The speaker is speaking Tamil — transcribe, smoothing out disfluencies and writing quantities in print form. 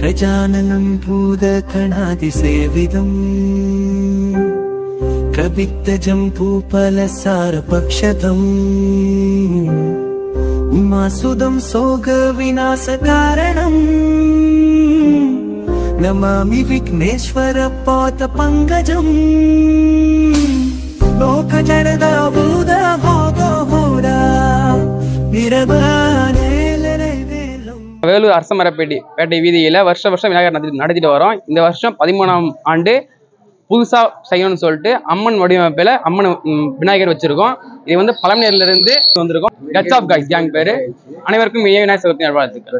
गजाननं भूतगणाधिसेवितं कवित्तजं भूफलसारपक्षदं उमासुदं सोगविनाशकारणं नमामि विघ्नेश्वरपादपङ्कजं लोकजनदाभूतबोधहोरा வேலூர் அரசமரப்பேட்டை வீதியில் வருஷம் விநாயகர் நடத்திட்டு வரோம். இந்த வருஷம் 13ஆம் ஆண்டு புதுசாக செய்யணும்னு சொல்லிட்டு அம்மன் வடிவமைப்பில் அம்மன் விநாயகர் வச்சிருக்கோம். இது வந்து பழமநேரிலிருந்து வந்திருக்கோம். கட்ஸ் ஆஃப் காய்ஸ் கேங் பேர். அனைவருக்கும் விநாயகர் சதுர்த்தி நல்வாழ்த்துக்கள்.